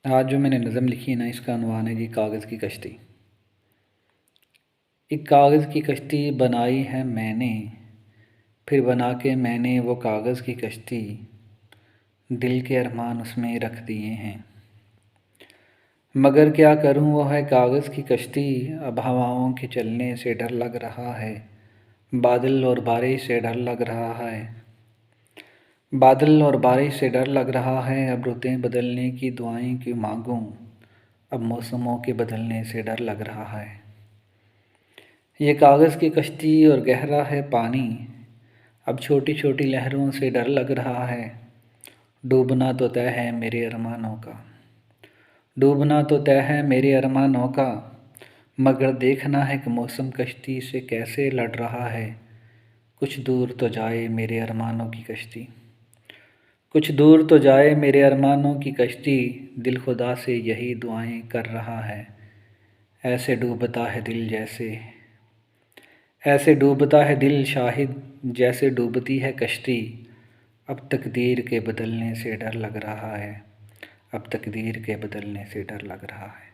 آج جو میں نے نظم لکھی ہے نا، اس کا عنوان ہے جی کاغذ کی کشتی۔ ایک کاغذ کی کشتی بنائی ہے میں نے، پھر بنا کے میں نے وہ کاغذ کی کشتی، دل کے ارمان اس میں رکھ دیے ہیں۔ مگر کیا کروں وہ ہے کاغذ کی کشتی، اب ہواؤں کے چلنے سے ڈر لگ رہا ہے، بادل اور بارش سے ڈر لگ رہا ہے، بادل اور بارش سے ڈر لگ رہا ہے۔ اب رتیں بدلنے کی دعائیں کیوں مانگوں، اب موسموں کے بدلنے سے ڈر لگ رہا ہے۔ یہ کاغذ کی کشتی اور گہرا ہے پانی، اب چھوٹی چھوٹی لہروں سے ڈر لگ رہا ہے۔ ڈوبنا تو طے ہے میرے ارمانوں کا، ڈوبنا تو طے ہے میرے ارمانوں کا، مگر دیکھنا ہے کہ موسم کشتی سے کیسے لڑ رہا ہے۔ کچھ دور تو جائے میرے ارمانوں کی کشتی، کچھ دور تو جائے میرے ارمانوں کی کشتی، دل خدا سے یہی دعائیں کر رہا ہے۔ ایسے ڈوبتا ہے دل جیسے، ایسے ڈوبتا ہے دل شاہد جیسے ڈوبتی ہے کشتی، اب تقدیر کے بدلنے سے ڈر لگ رہا ہے، اب تقدیر کے بدلنے سے ڈر لگ رہا ہے۔